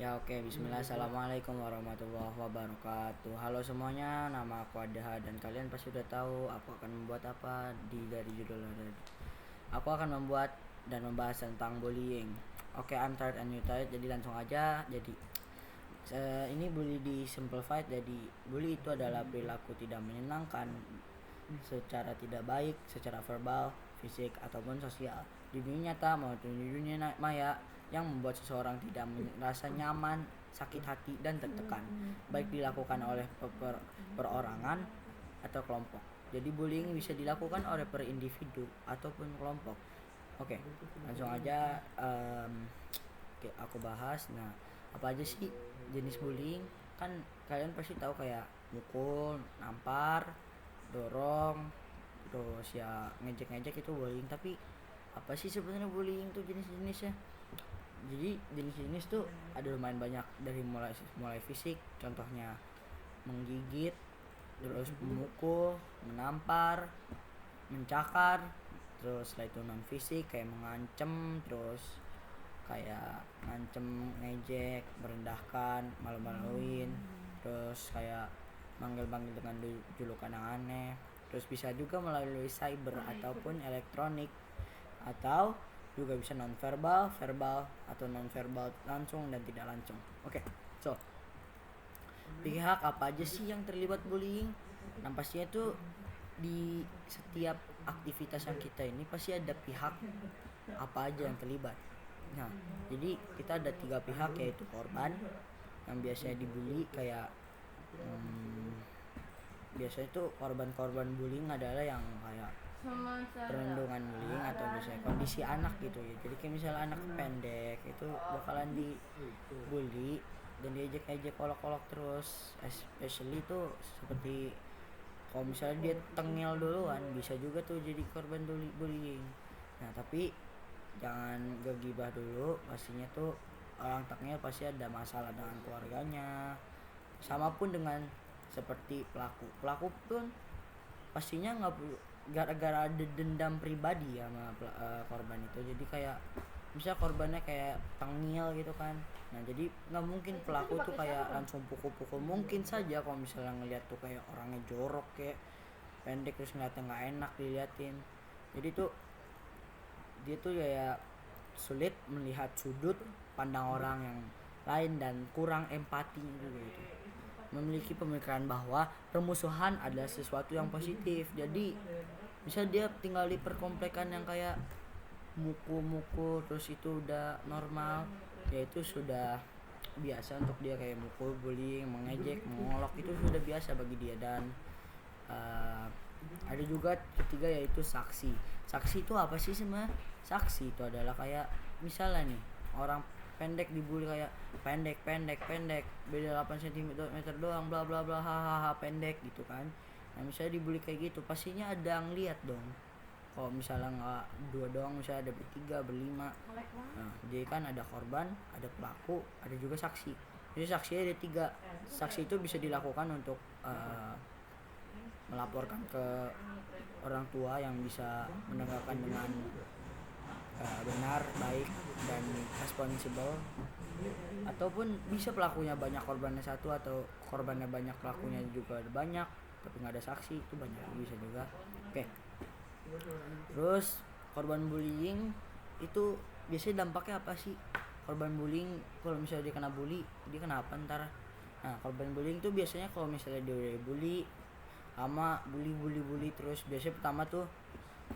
Ya oke, bismillah. Assalamualaikum warahmatullahi wabarakatuh. Halo semuanya, nama aku Adaha dan kalian pasti udah tahu aku akan membuat apa dari judul tadi. Aku akan membuat dan membahas tentang bullying. Oke, I'm tired and you tired, jadi langsung aja. Jadi ini bully di simplified. Jadi bully itu adalah perilaku tidak menyenangkan secara tidak baik, secara verbal, fisik ataupun sosial di dunia nyata maupun di dunia maya yang membuat seseorang tidak merasa nyaman, sakit hati dan tertekan, baik dilakukan oleh perorangan atau kelompok. Jadi bullying bisa dilakukan oleh per individu ataupun kelompok. Oke, langsung aja aku bahas. Nah, apa aja sih jenis bullying? Kan kalian pasti tahu kayak mukul, nampar, dorong, terus ya ngejek-ngejek itu bullying. Tapi apa sih sebenarnya bullying tuh jenis-jenisnya? Jadi jenis-jenis tuh ada lumayan banyak, dari mulai fisik, contohnya menggigit, terus memukul, menampar, mencakar, terus setelah itu non fisik kayak mengancem, terus kayak ngancem, ngejek, merendahkan, malu-maluin, terus kayak manggil-manggil dengan julukan yang aneh. Terus bisa juga melalui cyber ataupun elektronik, atau juga bisa non verbal, verbal atau non verbal langsung dan tidak langsung. Oke, so pihak apa aja sih yang terlibat bullying? Nah pastinya tuh di setiap aktivitas yang kita ini pasti ada pihak apa aja yang terlibat. Nah jadi kita ada 3 pihak, yaitu korban yang biasanya dibully. Kayak biasanya tuh korban-korban bullying adalah yang kayak perlindungan bullying atau misalnya kondisi anak gitu ya. Jadi kayak misalnya anak pendek itu bakalan dibully dan diejek-ejek, kolok-kolok terus, especially tuh seperti kalau misalnya dia tengil duluan bisa juga tuh jadi korban bullying. Nah tapi jangan gegibah dulu, pastinya tuh orang tengil pasti ada masalah dengan keluarganya, sama pun dengan seperti pelaku pun pastinya nggak gara-gara ada dendam pribadi ya sama korban itu. Jadi kayak bisa korbannya kayak tengil gitu kan. Nah jadi nggak mungkin pelaku tuh kayak langsung pukul-pukul. Mungkin saja kalau misalnya ngeliat tuh kayak orangnya jorok, kayak pendek, terus ngeliatnya nggak enak diliatin. Jadi tuh dia tuh kayak sulit melihat sudut pandang orang yang lain dan kurang empati gitu. Memiliki pemikiran bahwa permusuhan adalah sesuatu yang positif. Jadi bisa dia tinggal di perkomplekan yang kayak mukul terus itu udah normal, yaitu sudah biasa untuk dia, kayak mukul, bullying, mengejek, mengolok itu sudah biasa bagi dia. Dan ada juga ketiga, yaitu saksi. Saksi itu apa sih sebenarnya? Saksi itu adalah kayak misalnya nih orang pendek dibully, kayak pendek beda 8 cm doang, bla bla bla, hahaha pendek gitu kan. Nah misalnya dibully kayak gitu pastinya ada yang lihat dong. Kalau misalnya nggak dua doang, misalnya ada bertiga, berlima. Nah jadi kan ada korban, ada pelaku, ada juga saksi. Jadi saksinya ada 3. Saksi itu bisa dilakukan untuk melaporkan ke orang tua yang bisa menegakkan dengan benar, baik, dan responsibel. Ataupun bisa pelakunya banyak, korbannya satu, atau korbannya banyak, pelakunya juga banyak tapi nggak ada saksi, itu banyak bisa juga. Oke, terus korban bullying itu biasanya dampaknya apa sih? Korban bullying kalau misalnya dia kena bully, dia kena apa ntar? Nah korban bullying itu biasanya kalau misalnya dia udah bully lama, bully terus, biasanya pertama tuh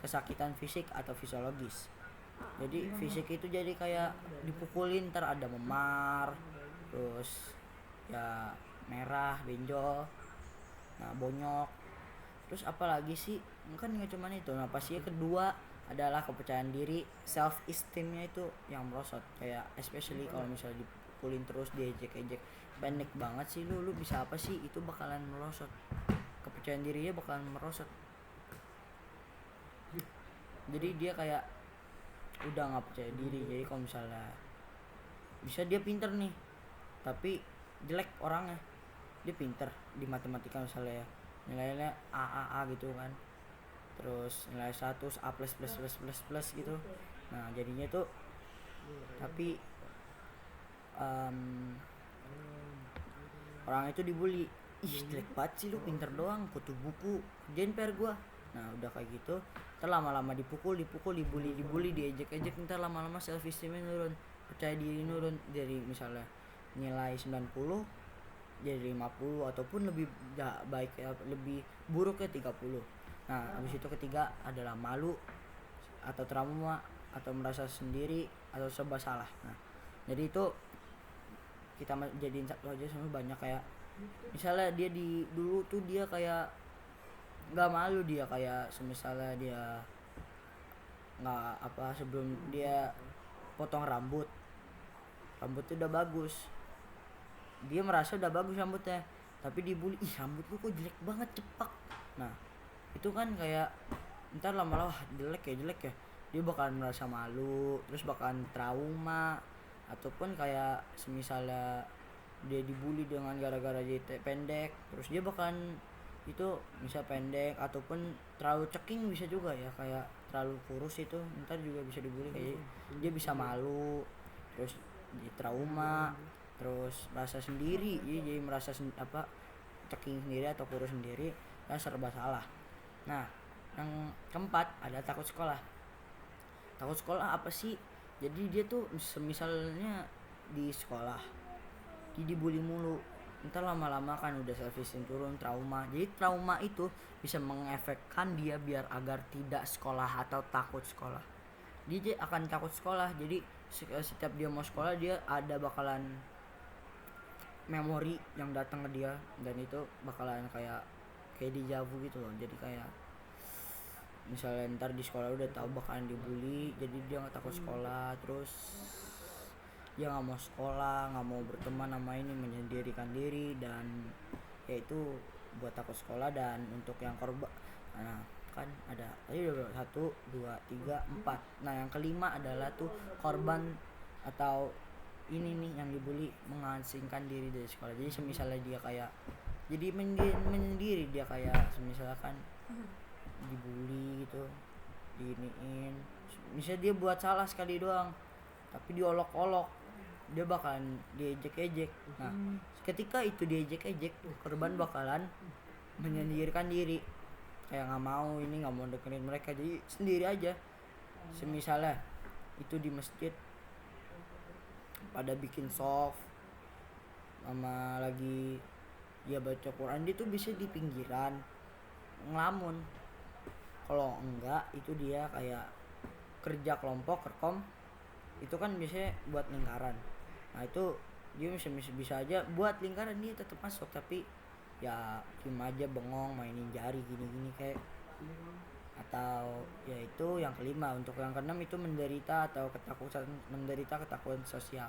kesakitan fisik atau fisiologis. Jadi fisik itu jadi kayak dipukulin, ntar ada memar, terus ya merah, benjol, nah bonyok. Terus apalagi sih, kan nggak cuma itu. Nah pastinya kedua adalah kepercayaan diri, self esteemnya itu yang merosot. Kayak especially kalau misalnya dipukulin terus, diejek-ejek, pendek banget sih lu bisa apa sih, itu bakalan merosot, kepercayaan dirinya bakalan merosot. Jadi dia kayak udah nggak percaya diri. Jadi kalau misalnya bisa dia pinter nih tapi jelek orangnya, dia pinter di matematika misalnya ya, nilainya A gitu kan, terus nilai 100 A plus gitu. Nah jadinya tuh tapi orang itu dibully, ih jelek banget sih lu, pinter doang kutu buku kerjain PR gua. Nah udah kayak gitu ntar lama-lama dipukul dibully diejek-ejek, ntar lama-lama self esteemnya nurun, percaya diri nurun, dari misalnya nilai 90 jadi 50 ataupun lebih baik ya, lebih buruk ya 30. Nah habis itu ketiga adalah malu atau trauma atau merasa sendiri atau serba salah. Nah jadi itu kita jadiin satu aja, sama banyak kayak misalnya dia di dulu tuh dia kayak nggak malu, dia kayak misalnya dia nggak apa, sebelum dia potong rambutnya udah bagus, dia merasa udah bagus rambutnya, tapi dibully, ih rambut lu kok jelek banget cepak. Nah itu kan kayak ntar lama-lama jelek ya, dia bakalan merasa malu, terus bakalan trauma, ataupun kayak semisalnya dia dibully dengan gara-gara dia pendek, terus dia bakalan itu bisa pendek ataupun terlalu ceking bisa juga ya, kayak terlalu kurus itu ntar juga bisa dibully, kayak dia bisa malu, terus dia trauma, terus merasa sendiri, jadi merasa ceking sendiri atau kurus sendiri dan serba salah. Nah yang keempat ada takut sekolah. Takut sekolah apa sih? Jadi dia tuh misalnya di sekolah dia dibully mulu, ntar lama-lama kan udah self esteem turun, trauma. Jadi trauma itu bisa mengefekkan dia biar agar tidak sekolah atau takut sekolah. Dia akan takut sekolah, jadi setiap dia mau sekolah dia ada bakalan memori yang datang ke dia, dan itu bakalan kayak dejavu gitu loh. Jadi kayak misalnya ntar di sekolah udah tahu bakalan dibully, jadi dia nggak takut sekolah, terus dia nggak mau sekolah, nggak mau berteman sama ini, menyendirikan diri, dan yaitu buat takut sekolah. Dan untuk yang korban, nah kan ada tadi udah 1, 2, 3, 4. Nah yang kelima adalah tuh korban atau ini nih yang dibully mengasingkan diri dari sekolah. Jadi semisalnya dia kayak jadi menyendiri, dia kayak semisalkan dibully gitu, diiniin, misalnya dia buat salah sekali doang tapi diolok-olok, dia bakalan diejek-ejek. Nah ketika itu diejek-ejek, korban bakalan menyendirikan diri, kayak nggak mau dengerin mereka, jadi sendiri aja. Semisalnya itu di masjid pada bikin soft sama lagi dia baca Quran, dia tuh bisa di pinggiran ngelamun. Kalau enggak itu dia kayak kerja kelompok kerkom, itu kan biasanya buat lingkaran. Nah itu dia bisa aja buat lingkaran, dia tetap masuk, tapi ya diem aja bengong mainin jari gini-gini kayak. Atau ya itu yang kelima. Untuk yang keenam itu menderita ketakutan sosial.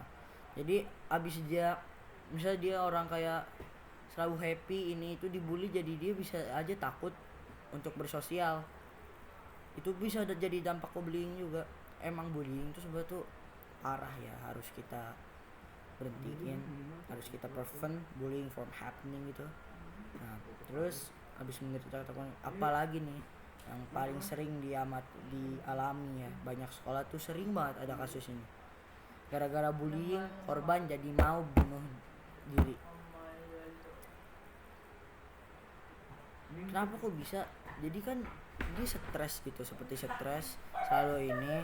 Jadi abis dia misalnya dia orang kayak selalu happy ini itu dibully, jadi dia bisa aja takut untuk bersosial. Itu bisa jadi dampak ke bullying juga. Emang bullying itu sebenarnya tuh parah ya, harus kita berhentiin, harus kita prevent bullying from happening gitu. Nah terus habis menderita ketakutan, apalagi nih yang paling sering dialami ya, banyak sekolah tuh sering banget ada kasus ini. Gara-gara bullying korban jadi mau bunuh diri. Kenapa kok bisa? Jadi kan dia stres gitu, seperti stres selalu ini,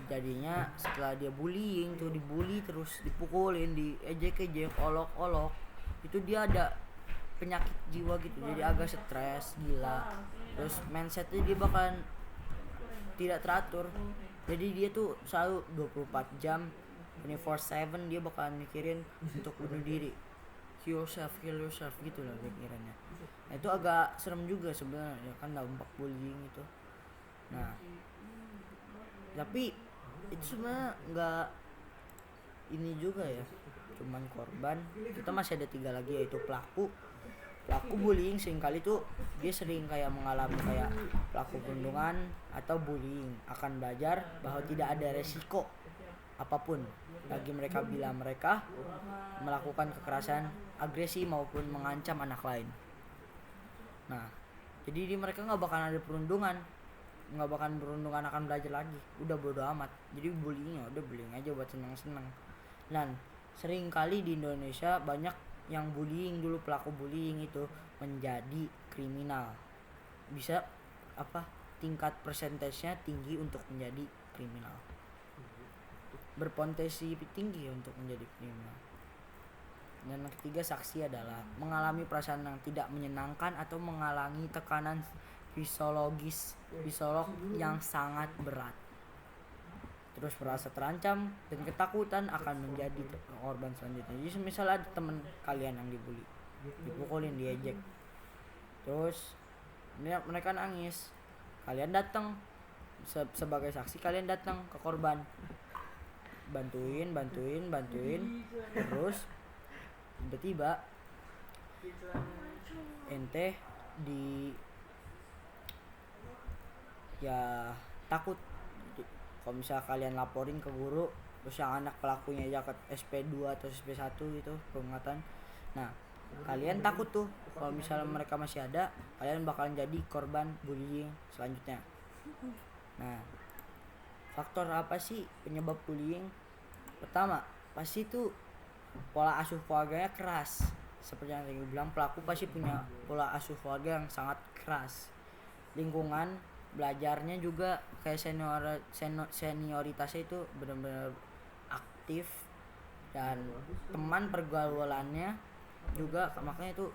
jadinya setelah dia bullying tuh, dibully terus, dipukulin, diejek-ejek, olok-olok, itu dia ada penyakit jiwa gitu, jadi agak stres, gila, terus mindsetnya dia bakalan tidak teratur, jadi dia tuh selalu 24 jam 24/7 dia bakalan mikirin untuk bunuh diri, kill yourself gitu lah pikirannya. Nah itu agak serem juga sebenarnya kan, dampak bullying itu. Nah tapi itu sebenarnya nggak ini juga ya, cuman korban. Kita masih ada 3 lagi, yaitu pelaku bullying. Seringkali tuh dia sering kayak mengalami kayak pelaku perundungan atau bullying akan belajar bahwa tidak ada resiko apapun bagi mereka bila mereka melakukan kekerasan, agresi maupun mengancam anak lain. Nah jadi mereka nggak bakalan ada perundungan, akan belajar lagi, udah bodo amat. Jadi bullying aja buat seneng-seneng. Dan sering kali di Indonesia banyak yang bullying dulu, pelaku bullying itu menjadi kriminal. Bisa tingkat persentasenya tinggi untuk menjadi kriminal, berpotensi tinggi untuk menjadi kriminal. Dan yang ketiga, saksi adalah mengalami perasaan yang tidak menyenangkan atau mengalami tekanan fisiolog yang sangat berat, terus merasa terancam dan ketakutan akan menjadi korban selanjutnya. Jadi misalnya ada teman kalian yang dibully, dipukulin, diejek, terus mereka nangis, kalian datang sebagai saksi, kalian datang ke korban, bantuin, terus tiba-tiba ente takut. Kalau misal kalian laporin ke guru, terus yang anak pelakunya aja ke SP2 atau SP1 gitu peringatan, nah kalian takut tuh kalau misalnya mereka masih ada, kalian bakalan jadi korban bullying selanjutnya. Nah, faktor apa sih penyebab bullying? Pertama, pasti tuh pola asuh keluarganya keras. Seperti yang tadi gue bilang, pelaku pasti punya pola asuh keluarga yang sangat keras. Lingkungan belajarnya juga kayak senioritasnya itu benar-benar aktif, dan teman pergaulannya juga, makanya itu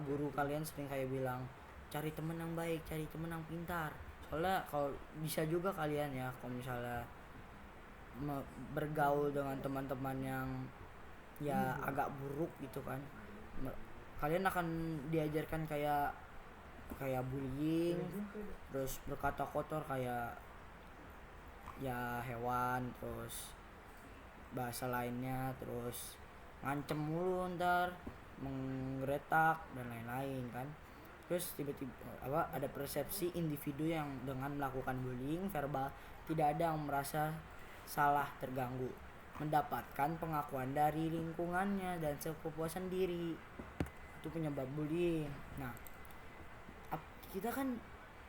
guru kalian sering kayak bilang cari teman yang baik, cari teman yang pintar. Soalnya kalau bisa juga kalian ya, kalau misalnya bergaul dengan teman-teman yang ya agak buruk gitu kan, kalian akan diajarkan kayak bullying, terus berkata kotor kayak ya hewan, terus bahasa lainnya, terus ngancem mulu, ntar menggeretak dan lain-lain kan. Terus tiba-tiba ada persepsi individu yang dengan melakukan bullying verbal tidak ada yang merasa salah, terganggu, mendapatkan pengakuan dari lingkungannya dan kepuasan diri. Itu penyebab bullying. Nah, kita kan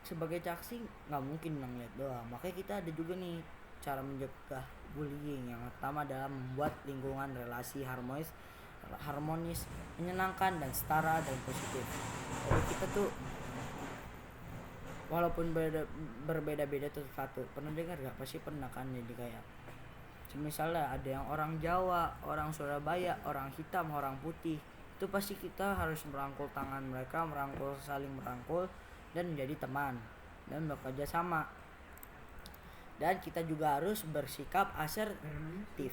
sebagai saksi nggak mungkin ngeliat doang, makanya kita ada juga nih cara mencegah bullying. Yang pertama adalah membuat lingkungan relasi harmonis, menyenangkan dan setara dan positif. Jadi kita tuh walaupun berbeda-beda tuh satu, pernah dengar gak? Pasti pernah kan, jadi kayak misalnya ada yang orang Jawa, orang Surabaya, orang hitam, orang putih, itu pasti kita harus merangkul tangan mereka, saling merangkul dan menjadi teman dan bekerja sama. Dan kita juga harus bersikap asertif.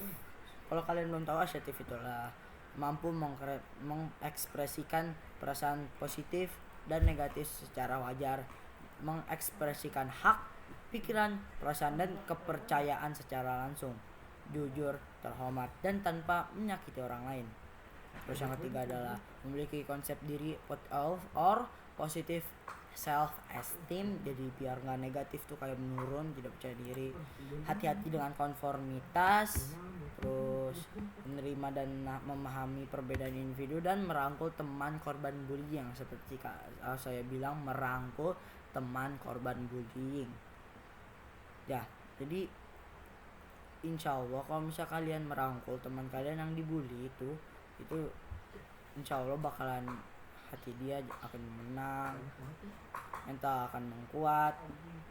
Kalau kalian belum tahu, asertif itulah mampu mengekspresikan perasaan positif dan negatif secara wajar, mengekspresikan hak, pikiran, perasaan dan kepercayaan secara langsung, jujur, terhormat dan tanpa menyakiti orang lain. Terus yang ketiga adalah memiliki konsep diri or positive self esteem, jadi biar nggak negatif tuh kayak menurun, tidak percaya diri, hati-hati dengan konformitas, terus menerima dan memahami perbedaan individu dan merangkul teman korban bullying, yang seperti saya bilang, merangkul teman korban bullying ya. Jadi insya Allah kalau misal kalian merangkul teman kalian yang dibully itu insya Allah bakalan, hati dia akan menang, mental akan menguat,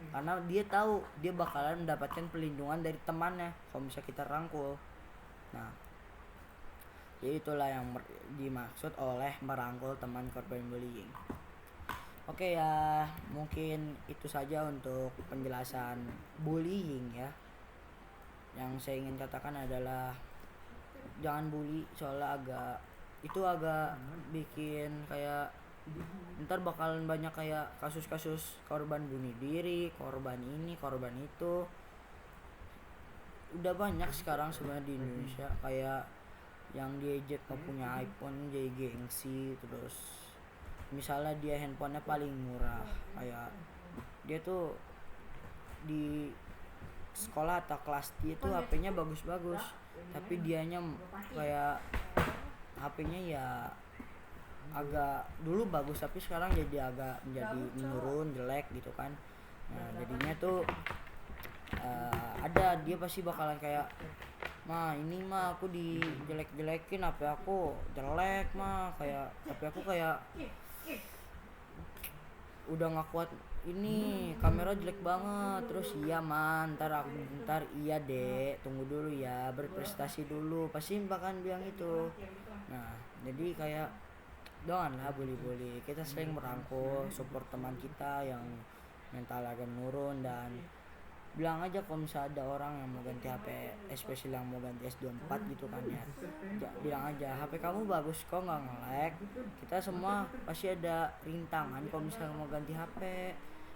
karena dia tahu dia bakalan mendapatkan perlindungan dari temannya kalau misalnya kita rangkul. Nah, jadi itulah yang dimaksud oleh merangkul teman korban bullying. Oke ya, mungkin itu saja untuk penjelasan bullying ya. Yang saya ingin katakan adalah jangan bully, soalnya agak bikin kayak ntar bakalan banyak kayak kasus-kasus korban bunuh diri, korban ini, korban itu. Udah banyak sekarang sebenarnya di Indonesia, kayak yang diejek gak punya iPhone jadi gengsi, terus misalnya dia handphonenya paling murah, kayak dia tuh di sekolah atau kelas dia tuh HP-nya bagus-bagus, tapi dianya kayak HP-nya ya agak dulu bagus tapi sekarang jadi agak menjadi menurun, jelek gitu kan. Nah jadinya tuh ada dia pasti bakalan kayak Mah ini mah aku dijelek-jelekin, HP aku jelek mah, kayak HP aku kayak udah nggak kuat, ini kamera jelek banget. Terus iya man, ntar iya dek, tunggu dulu ya, berprestasi dulu, pasti bahkan bilang itu. Nah jadi kayak janganlah bully-bully, kita sering merangkul support teman kita yang mental agak menurun, dan bilang aja kalau misalnya ada orang yang mau ganti HP, especially yang mau ganti S24 gitu kan ya, bilang aja HP kamu bagus kok, nggak nge-lag, kita semua pasti ada rintangan kalau misalnya mau ganti HP.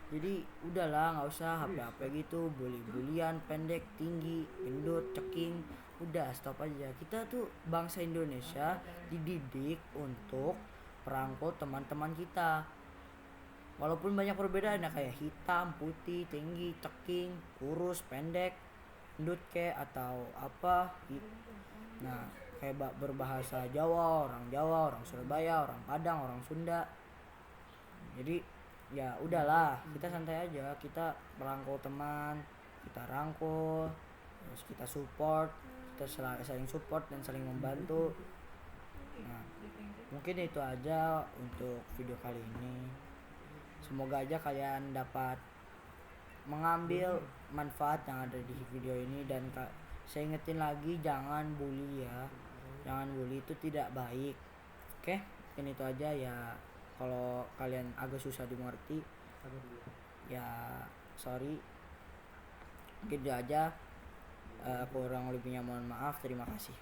Jadi udahlah, nggak usah HP-HP gitu, bully-bulian, pendek, tinggi, gendut, ceking, udah stop aja. Kita tuh bangsa Indonesia dididik untuk perangkul teman-teman kita, walaupun banyak perbedaan ya, kayak hitam, putih, tinggi, ceking, kurus, pendek, gendut ke atau apa. Nah kayak berbahasa Jawa, orang Surabaya, orang Padang, orang Sunda. Jadi ya udahlah, kita santai aja, kita merangkul teman, kita rangkul, terus kita support, kita saling support dan saling membantu. Nah mungkin itu aja untuk video kali ini. Semoga aja kalian dapat mengambil manfaat yang ada di video ini, dan saya ingetin lagi, jangan bully ya, jangan bully, itu tidak baik. Oke, mungkin itu aja ya. Kalau kalian agak susah dimengerti ya sorry, mungkin itu aja. Kurang lebihnya mohon maaf, terima kasih.